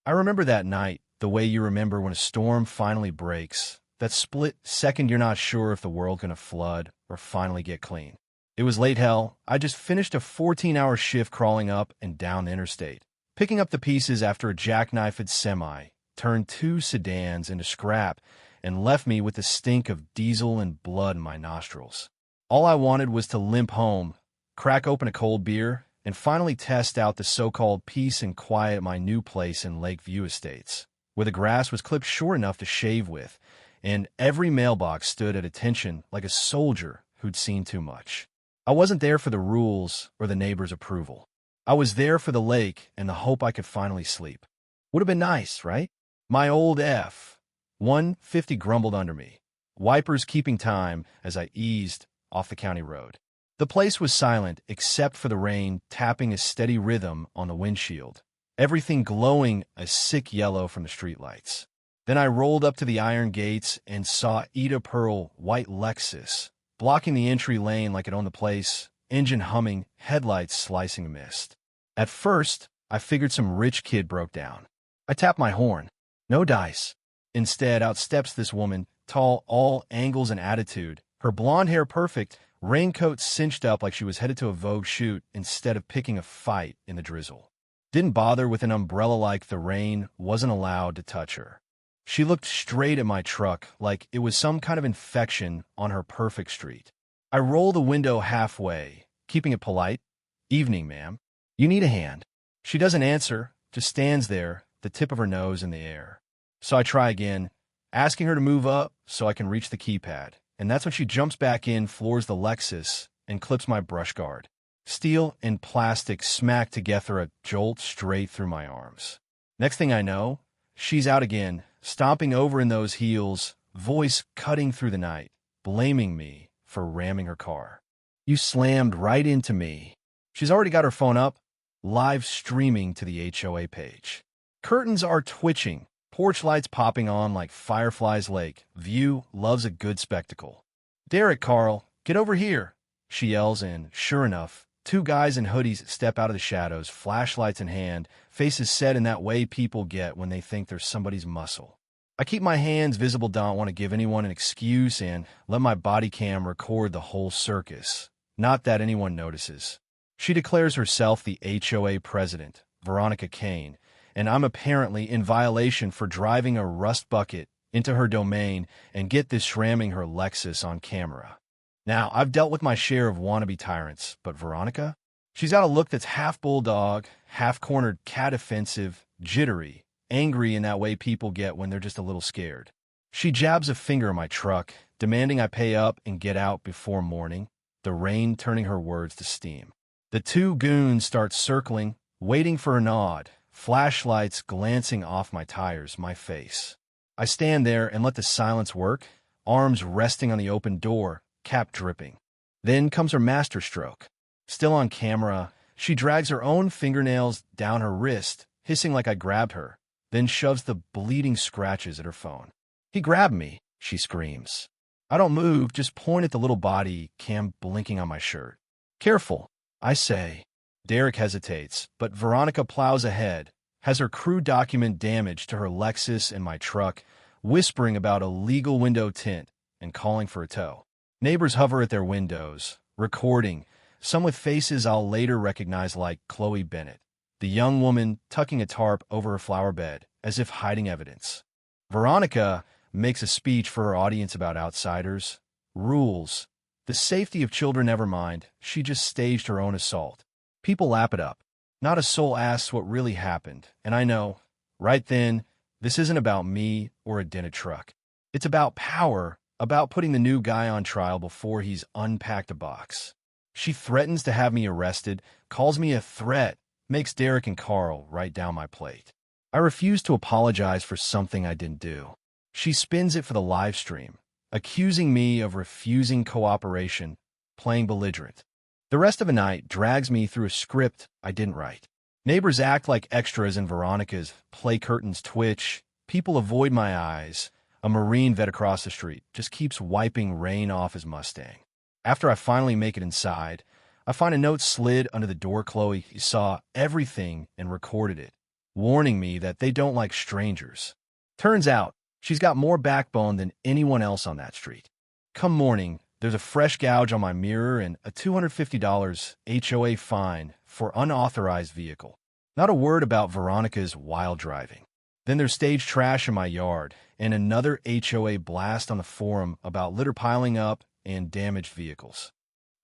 I remember that night, the way you remember when a storm finally breaks, that split second you're not sure if the world's gonna flood or finally get clean. It was late hell. I just finished a 14-hour shift crawling up and down the interstate, picking up the pieces after a jackknifed semi turned two sedans into scrap and left me with the stink of diesel and blood in my nostrils. All I wanted was to limp home, crack open a cold beer, and finally test out the so-called peace and quiet at my new place in Lakeview Estates, where the grass was clipped short enough to shave with, and every mailbox stood at attention like a soldier who'd seen too much. I wasn't there for the rules or the neighbors' approval. I was there for the lake and the hope I could finally sleep. Would have been nice, right? My old F-150 grumbled under me, wipers keeping time as I eased off the county road. The place was silent except for the rain tapping a steady rhythm on the windshield, everything glowing a sick yellow from the streetlights. Then I rolled up to the iron gates and saw Eda Pearl white Lexus, blocking the entry lane like it owned the place, engine humming, headlights slicing the mist. At first, I figured some rich kid broke down. I tapped my horn. No dice. Instead, out steps this woman, tall, all angles and attitude, her blonde hair perfect, raincoat cinched up like she was headed to a Vogue shoot instead of picking a fight in the drizzle. Didn't bother with an umbrella like the rain wasn't allowed to touch her. She looked straight at my truck like it was some kind of infection on her perfect street. I roll the window halfway, keeping it polite. "Evening, ma'am. You need a hand." She doesn't answer, just stands there, the tip of her nose in the air. So I try again, asking her to move up so I can reach the keypad. And that's when she jumps back in, floors the Lexus, and clips my brush guard. Steel and plastic smack together a jolt straight through my arms. Next thing I know, she's out again, stomping over in those heels, voice cutting through the night, blaming me for ramming her car. "You slammed right into me." She's already got her phone up, live streaming to the HOA page. Curtains are twitching. Porch lights popping on like Firefly's Lake. View loves a good spectacle. "Derek, Carl, get over here," she yells, and sure enough, two guys in hoodies step out of the shadows, flashlights in hand, faces set in that way people get when they think they're somebody's muscle. I keep my hands visible, don't want to give anyone an excuse, and let my body cam record the whole circus. Not that anyone notices. She declares herself the HOA president, Veronica Kane, and I'm apparently in violation for driving a rust bucket into her domain and get this ramming her Lexus on camera. Now, I've dealt with my share of wannabe tyrants, but Veronica? She's got a look that's half bulldog, half-cornered cat offensive, jittery, angry in that way people get when they're just a little scared. She jabs a finger in my truck, demanding I pay up and get out before morning, the rain turning her words to steam. The two goons start circling, waiting for a nod, flashlights glancing off my tires, my face. I stand there and let the silence work, arms resting on the open door, cap dripping. Then comes her masterstroke. Still on camera, she drags her own fingernails down her wrist, hissing like I grabbed her, then shoves the bleeding scratches at her phone. "He grabbed me," she screams. I don't move, just point at the little body cam blinking on my shirt. "Careful," I say. Derek hesitates, but Veronica plows ahead, has her crew document damage to her Lexus and my truck, whispering about a legal window tint and calling for a tow. Neighbors hover at their windows, recording, some with faces I'll later recognize like Chloe Bennett, the young woman tucking a tarp over her flower bed, as if hiding evidence. Veronica makes a speech for her audience about outsiders, rules, the safety of children never mind, she just staged her own assault. People lap it up. Not a soul asks what really happened, and I know, right then, this isn't about me or a dented truck. It's about power, about putting the new guy on trial before he's unpacked a box. She threatens to have me arrested, calls me a threat, makes Derek and Carl write down my plate. I refuse to apologize for something I didn't do. She spins it for the live stream, accusing me of refusing cooperation, playing belligerent. The rest of the night drags me through a script I didn't write. Neighbors act like extras in Veronica's play curtains twitch. People avoid my eyes. A Marine vet across the street just keeps wiping rain off his Mustang. After I finally make it inside, I find a note slid under the door. "Chloe, you saw everything and recorded it. warning me that they don't like strangers. Turns out, she's got more backbone than anyone else on that street. Come morning, there's a fresh gouge on my mirror and a $250 HOA fine for unauthorized vehicle. Not a word about Veronica's wild driving. Then there's stage trash in my yard and another HOA blast on the forum about litter piling up and damaged vehicles.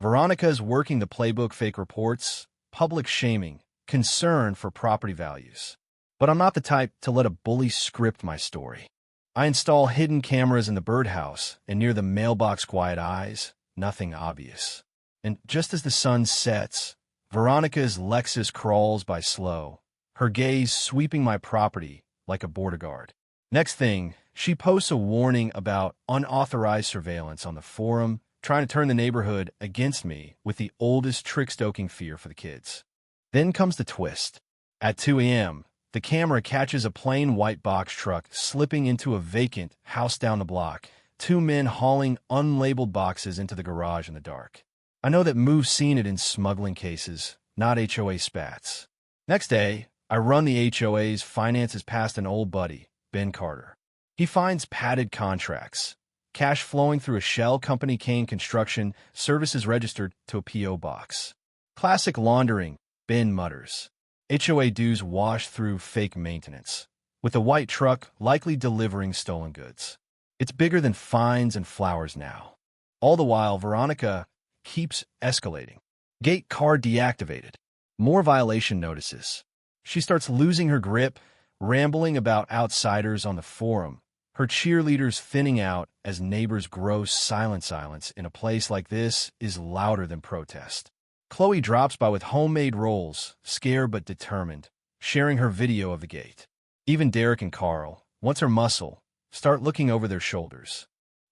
Veronica's working the playbook, fake reports, public shaming, concern for property values. But I'm not the type to let a bully script my story. I install hidden cameras in the birdhouse and near the mailbox. Quiet eyes, nothing obvious. And just as the sun sets, Veronica's Lexus crawls by slow, her gaze sweeping my property like a border guard. Next thing, she posts a warning about unauthorized surveillance on the forum, trying to turn the neighborhood against me with the oldest trick-stoking fear for the kids. Then comes the twist. At 2 a.m., the camera catches a plain white box truck slipping into a vacant house down the block, two men hauling unlabeled boxes into the garage in the dark. I know that Move's seen it in smuggling cases, not HOA spats. Next day, I run the HOA's finances past an old buddy, Ben Carter. He finds padded contracts, cash flowing through a shell company. Kane Construction Services registered to a P.O. box. Classic laundering, Ben mutters. HOA dues wash through fake maintenance, with a white truck likely delivering stolen goods. It's bigger than fines and flowers now. All the while, Veronica keeps escalating. Gate card deactivated. More violation notices. She starts losing her grip, rambling about outsiders on the forum, her cheerleaders thinning out as neighbors grow. Silence in a place like this is louder than protest. Chloe drops by with homemade rolls, scared but determined, sharing her video of the gate. Even Derek and Carl, once her muscle, start looking over their shoulders.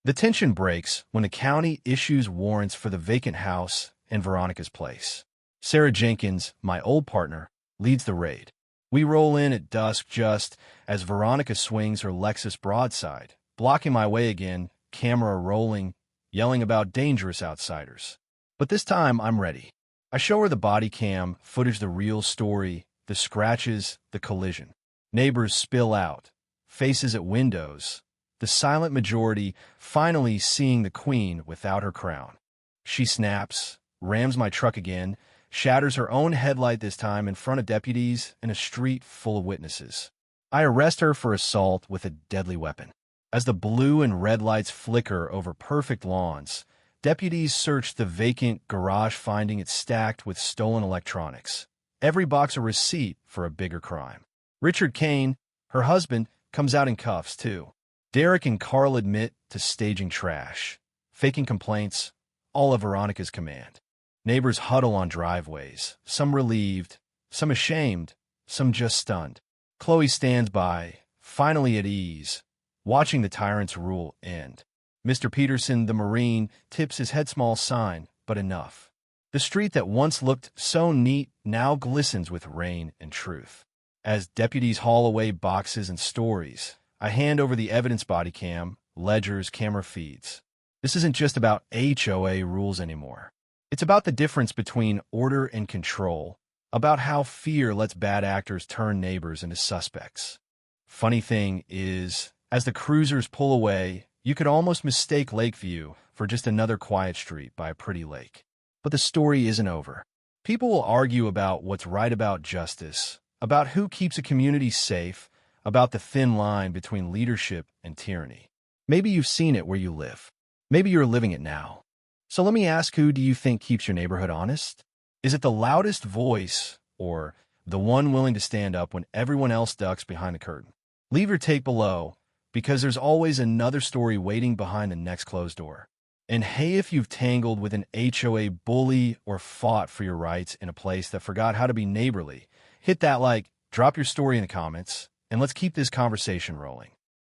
The tension breaks when the county issues warrants for the vacant house in Veronica's place. Sarah Jenkins, my old partner, leads the raid. We roll in at dusk just as Veronica swings her Lexus broadside, blocking my way again, camera rolling, yelling about dangerous outsiders. But this time, I'm ready. I show her the body cam footage, the real story, the scratches, the collision. Neighbors spill out, faces at windows, the silent majority finally seeing the queen without her crown. She snaps, rams my truck again, shatters her own headlight, this time in front of deputies in a street full of witnesses. I arrest her for assault with a deadly weapon. As the blue and red lights flicker over perfect lawns, deputies search the vacant garage, finding it stacked with stolen electronics. Every box a receipt for a bigger crime. Richard Kane, her husband, comes out in cuffs too. Derek and Carl admit to staging trash, faking complaints, all of Veronica's command. Neighbors huddle on driveways, some relieved, some ashamed, some just stunned. Chloe stands by, finally at ease, watching the tyrant's rule end. Mr. Peterson, the Marine, tips his head. Small sign, but enough. The street that once looked so neat now glistens with rain and truth. As deputies haul away boxes and stories, I hand over the evidence: body cam, ledgers, camera feeds. This isn't just about HOA rules anymore. It's about the difference between order and control, about how fear lets bad actors turn neighbors into suspects. Funny thing is, as the cruisers pull away, you could almost mistake Lakeview for just another quiet street by a pretty lake. But the story isn't over. People will argue about what's right, about justice, about who keeps a community safe, about the thin line between leadership and tyranny. Maybe you've seen it where you live. Maybe you're living it now. So let me ask, who do you think keeps your neighborhood honest? Is it the loudest voice, or the one willing to stand up when everyone else ducks behind the curtain? Leave your take below, because there's always another story waiting behind the next closed door. And hey, if you've tangled with an HOA bully or fought for your rights in a place that forgot how to be neighborly, hit that like, drop your story in the comments, and let's keep this conversation rolling.